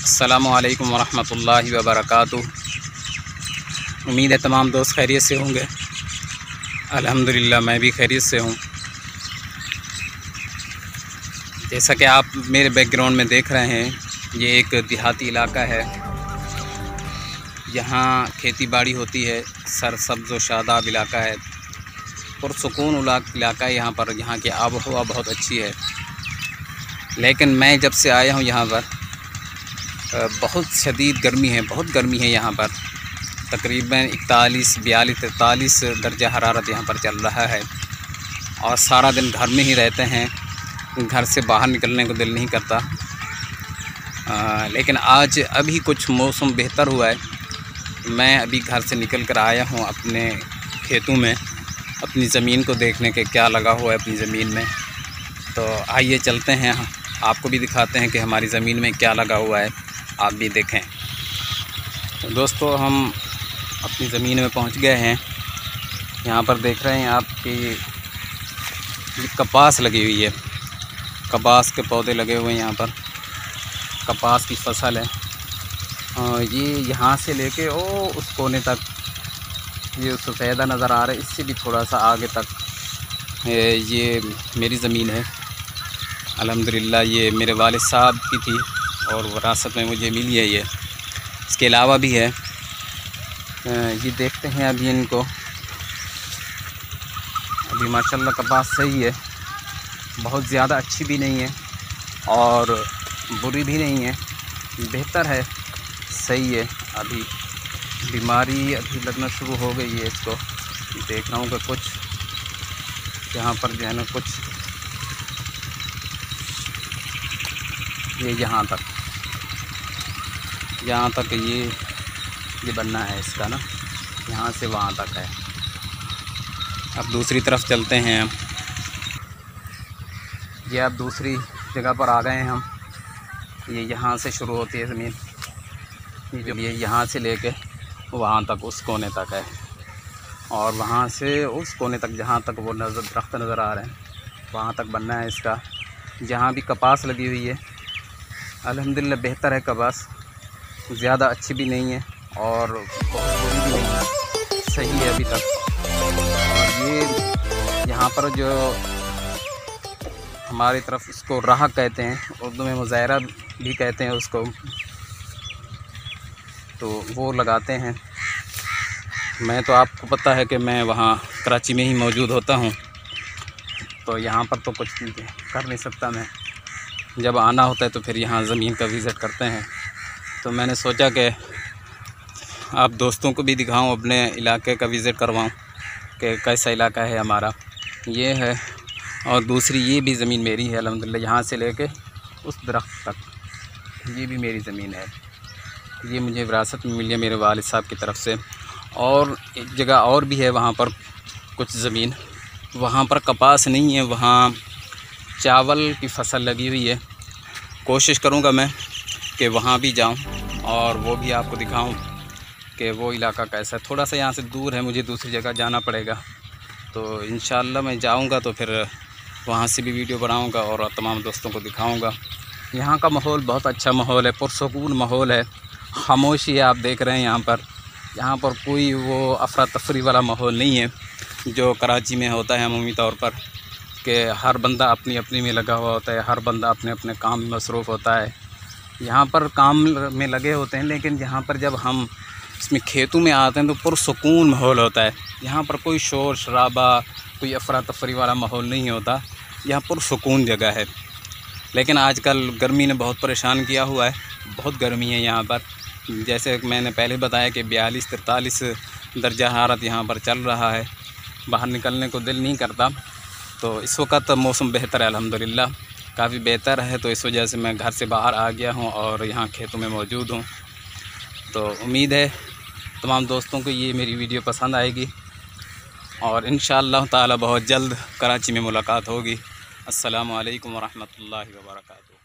अस्सलामु अलैकुम वरहमतुल्लाहि वबरकातुहू। उम्मीद है तमाम दोस्त खैरियत से होंगे। अल्हम्दुलिल्लाह मैं भी खैरियत से हूँ। जैसा कि आप मेरे बैकग्राउंड में देख रहे हैं, ये एक देहाती इलाका है। यहाँ खेती बाड़ी होती है, सरसब्ज़ व शादाब इलाका है, पुरसुकून इलाका है। यहाँ पर यहाँ की आब हवा बहुत अच्छी है। लेकिन मैं जब से आया हूँ यहाँ पर बहुत शदीद गर्मी है, बहुत गर्मी है यहाँ पर। तकरीबन 41, 42, 43 दर्जा हरारत यहाँ पर चल रहा है और सारा दिन घर में ही रहते हैं। घर से बाहर निकलने को दिल नहीं करता। लेकिन आज अभी कुछ मौसम बेहतर हुआ है। मैं अभी घर से निकल कर आया हूँ अपने खेतों में, अपनी ज़मीन को देखने के क्या लगा हुआ है अपनी ज़मीन में। तो आइए चलते हैं, आपको भी दिखाते हैं कि हमारी ज़मीन में क्या लगा हुआ है, आप भी देखें। तो दोस्तों, हम अपनी ज़मीन में पहुंच गए हैं। यहाँ पर देख रहे हैं आप कि ये कपास लगी हुई है, कपास के पौधे लगे हुए हैं। यहाँ पर कपास की फसल है। ये यहाँ से लेके उस कोने तक ये सफ़ेदा नज़र आ रहा है, इससे भी थोड़ा सा आगे तक ये मेरी ज़मीन है। अल्हम्दुलिल्लाह ये मेरे वालिद साहब की थी और विरासत में मुझे मिली है। ये इसके अलावा भी है। ये देखते हैं अभी इनको। अभी माशाल्लाह कपास सही है, बहुत ज़्यादा अच्छी भी नहीं है और बुरी भी नहीं है, बेहतर है, सही है। अभी बीमारी अभी लगना शुरू हो गई है इसको। देख रहा हूँ कि कुछ यहाँ पर जो है ना, कुछ ये यहाँ तक ये बनना है इसका ना, यहाँ से वहाँ तक है। अब दूसरी तरफ चलते हैं हम। ये अब दूसरी जगह पर आ गए हैं हम। ये यहाँ से शुरू होती है ज़मीन, ये जो ये यहाँ से लेके वहाँ तक उस कोने तक है और वहाँ से उस कोने तक जहाँ तक वो दरख्त नज़र आ रहे हैं वहाँ तक बनना है इसका। जहाँ भी कपास लगी हुई है अल्हम्दुलिल्लाह बेहतर है। कपास ज़्यादा अच्छी भी नहीं है और बहुत बुरी भी नहीं है, सही है अभी तक। और ये यहाँ पर जो हमारी तरफ इसको राह कहते हैं, उर्दू में मुज़ाहरा भी कहते हैं उसको, तो वो लगाते हैं। मैं तो आपको पता है कि मैं वहाँ कराची में ही मौजूद होता हूँ, तो यहाँ पर तो कुछ कर नहीं सकता मैं। जब आना होता है तो फिर यहाँ ज़मीन का विज़िट करते हैं। तो मैंने सोचा कि आप दोस्तों को भी दिखाऊं, अपने इलाके का विज़िट करवाऊं कि कैसा इलाका है हमारा। ये है और दूसरी ये भी ज़मीन मेरी है अल्हम्दुलिल्लाह, यहाँ से लेके उस दरख्त तक ये भी मेरी ज़मीन है। ये मुझे विरासत में मिली है मेरे वालिद साहब की तरफ से। और एक जगह और भी है, वहाँ पर कुछ ज़मीन, वहाँ पर कपास नहीं है, वहाँ चावल की फसल लगी हुई है। कोशिश करूँगा मैं कि वहाँ भी जाऊँ और वो भी आपको दिखाऊँ कि वो इलाका कैसा है। थोड़ा सा यहाँ से दूर है, मुझे दूसरी जगह जाना पड़ेगा। तो इंशाअल्लाह मैं जाऊँगा तो फिर वहाँ से भी वीडियो बनाऊँगा और तमाम दोस्तों को दिखाऊँगा। यहाँ का माहौल बहुत अच्छा माहौल है, पुरसुकून माहौल है, खामोशी है। आप देख रहे हैं यहाँ पर कोई वो अफरा तफरी वाला माहौल नहीं है जो कराची में होता है अमूमी तौर पर, कि हर बंदा अपनी अपनी में लगा हुआ होता है, हर बंदा अपने अपने काम में मसरूफ़ होता है। यहाँ पर काम में लगे होते हैं, लेकिन यहाँ पर जब हम इसमें खेतों में आते हैं तो पुरसुकून माहौल होता है। यहाँ पर कोई शोर शराबा, कोई अफरा तफरी वाला माहौल नहीं होता। यहाँ पुरसुकून जगह है। लेकिन आजकल गर्मी ने बहुत परेशान किया हुआ है, बहुत गर्मी है यहाँ पर। जैसे मैंने पहले बताया कि 42, 43 दर्जा हरारत यहाँ पर चल रहा है, बाहर निकलने को दिल नहीं करता। तो इस वक्त मौसम बेहतर है अल्हम्दुलिल्लाह, काफ़ी बेहतर है। तो इस वजह से मैं घर से बाहर आ गया हूँ और यहाँ खेतों में मौजूद हूँ। तो उम्मीद है तमाम दोस्तों को ये मेरी वीडियो पसंद आएगी और इंशाअल्लाह ताला बहुत जल्द कराची में मुलाकात होगी। अस्सलामु अलैकुम वरहमतुल्लाहि वबरकातुहू।